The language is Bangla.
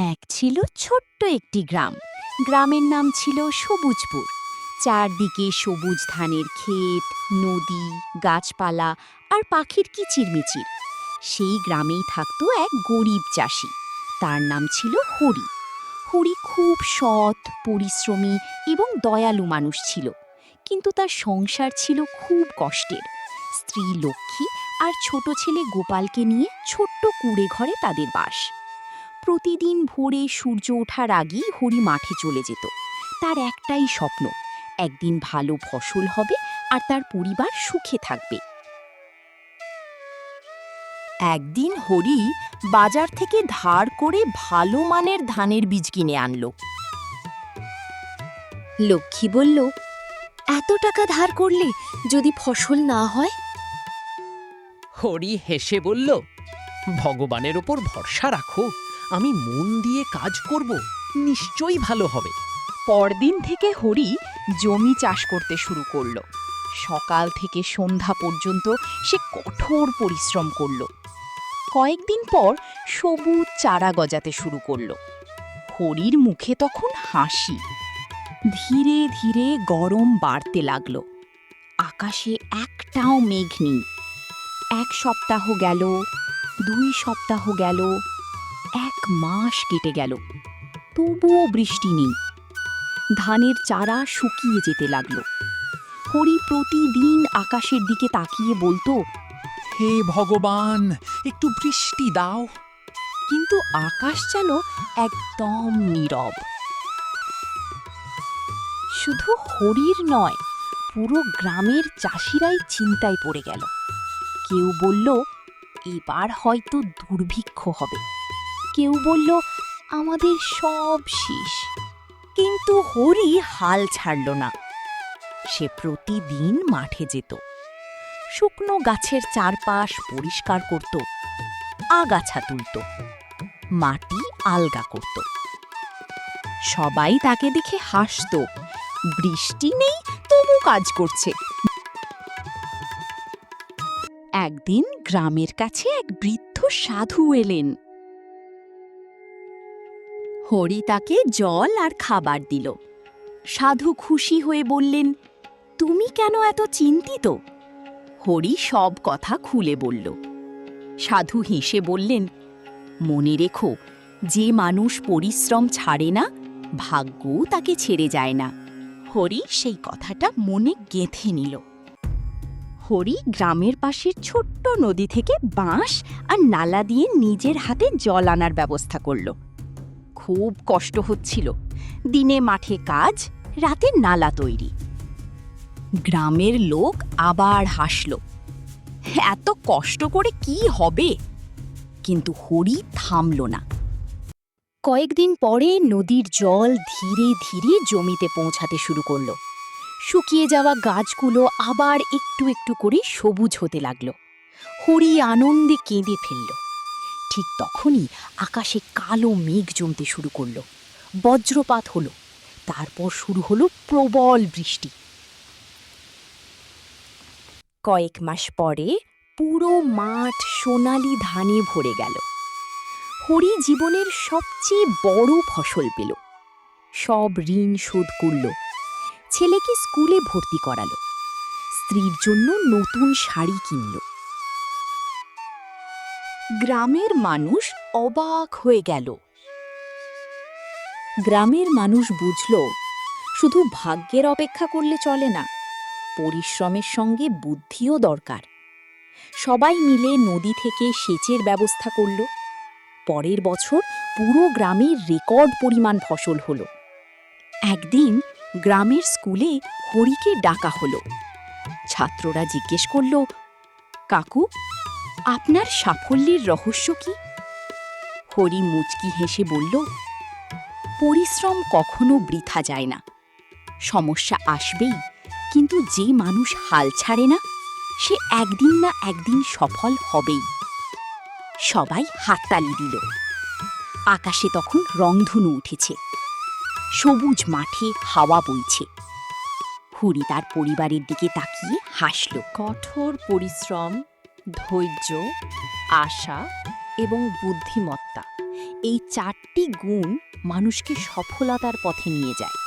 এক ছিল ছোট্ট একটি গ্রাম। গ্রামের নাম ছিল সবুজপুর। চারদিকে সবুজ ধানের ক্ষেত, নদী, গাছপালা আর পাখির কিচিরমিচির। সেই গ্রামেই থাকতো এক গরিব চাষি। তার নাম ছিল হরি। হরি খুব সৎ, পরিশ্রমী এবং দয়ালু মানুষ ছিল, কিন্তু তার সংসার ছিল খুব কষ্টের। স্ত্রী লক্ষ্মী আর ছোট ছেলে গোপালকে নিয়ে ছোট্ট কুঁড়ে ঘরে তাদের বাস। প্রতিদিন ভোরে সূর্য ওঠার আগেই হরি মাঠে চলে যেত। তার একটাই স্বপ্ন, একদিন ভালো ফসল হবে আর তার পরিবার সুখে থাকবে। একদিন হরি বাজার থেকে ধার করে ভালো মানের ধানের বীজ কিনে আনলো। লক্ষ্মী বলল, এত টাকা ধার করলে যদি ফসল না হয়? হরি হেসে বলল, ভগবানের ওপর ভরসা রাখো, আমি মন দিয়ে কাজ করব, নিশ্চয়ই ভালো হবে। পরদিন থেকে হরি জমি চাষ করতে শুরু করলো। সকাল থেকে সন্ধ্যা পর্যন্ত সে কঠোর পরিশ্রম করলো। কয়েকদিন পর সবুজ চারা গজাতে শুরু করলো। হরির মুখে তখন হাসি। ধীরে ধীরে গরম বাড়তে লাগলো। আকাশে একটাও মেঘ নেই। 1 সপ্তাহ গেল, 2 সপ্তাহ গেল, 1 মাস কেটে গেল, তবুও বৃষ্টি নেই। ধানের চারা শুকিয়ে যেতে লাগলো। হরি প্রতিদিন আকাশের দিকে তাকিয়ে বলতো, হে ভগবান, একটু বৃষ্টি দাও। কিন্তু আকাশ যেন একদম নীরব। শুধু হরির নয়, পুরো গ্রামের চাষিরাই চিন্তায় পড়ে গেল। কেউ বলল, এবার হয়তো দুর্ভিক্ষ হবে। কেউ বলল, আমাদের সব শেষ। কিন্তু হরি হাল ছাড়ল না। সে প্রতিদিন মাঠে যেত, শুকনো গাছের চারপাশ পরিষ্কার করত, আগাছা তুলত, মাটি আলগা করত। সবাই তাকে দেখে হাসত, বৃষ্টি নেই তবু কাজ করছে। একদিন গ্রামের কাছে এক বৃদ্ধ সাধু এলেন। হরি তাকে জল আর খাবার দিল। সাধু খুশি হয়ে বললেন, তুমি কেন এত চিন্তিত? হরি সব কথা খুলে বলল। সাধু হেসে বললেন, মনে রেখো, যে মানুষ পরিশ্রম ছাড়ে না, ভাগ্যও তাকে ছেড়ে যায় না। হরি সেই কথাটা মনে গেঁথে নিল। হরি গ্রামের পাশের ছোট্ট নদী থেকে বাঁশ আর নালা দিয়ে নিজের হাতে জল আনার ব্যবস্থা করল। খুব কষ্ট হচ্ছিল। দিনে মাঠে কাজ, রাতে নালা তৈরি। গ্রামের লোক আবার হাসল। এত কষ্ট করে কি হবে? কিন্তু হরি থামল না। কয়েকদিন পরে নদীর জল ধীরে ধীরে জমিতে পৌঁছাতে শুরু করলো। শুকিয়ে যাওয়া গাছগুলো আবার একটু একটু করে সবুজ হতে লাগলো। হরি আনন্দে কেঁদে ফেলল। ঠিক তখনই আকাশে কালো মেঘ জমতে শুরু করলো। বজ্রপাত হলো, তারপর শুরু হলো প্রবল বৃষ্টি। কয়েক মাস পরে পুরো মাঠ সোনালি ধানে ভরে গেল। হরি জীবনের সবচেয়ে বড় ফসল পেল। সব ঋণ শোধ করল, ছেলেকে স্কুলে ভর্তি করালো, স্ত্রীর জন্য নতুন শাড়ি কিনল। গ্রামের মানুষ অবাক হয়ে গেল। গ্রামের মানুষ বুঝল, শুধু ভাগ্যের অপেক্ষা করলে চলে না, পরিশ্রমের সঙ্গে বুদ্ধিও দরকার। সবাই মিলে নদী থেকে সেচের ব্যবস্থা করল। পরের বছর পুরো গ্রামের রেকর্ড পরিমাণ ফসল হলো। একদিন গ্রামের স্কুলে হরিকে ডাকা হলো। ছাত্ররা জিজ্ঞেস করল, কাকু, আপনার সাফল্যের রহস্য কি? হরি মুচকি হেসে বলল, পরিশ্রম কখনো বৃথা যায় না। সমস্যা আসবেই, কিন্তু যে মানুষ হাল ছাড়ে না, সে একদিন না একদিন সফল হবেই। সবাই হাততালি দিল। আকাশে তখন রংধনু উঠেছে, সবুজ মাঠে হাওয়া বইছে। হরি তার পরিবারের দিকে তাকিয়ে হাসল। কঠোর পরিশ্রম, ধৈর্য, আশা এবং বুদ্ধিমত্তা, এই 4টি গুণ মানুষকে সফলতার পথে নিয়ে যায়।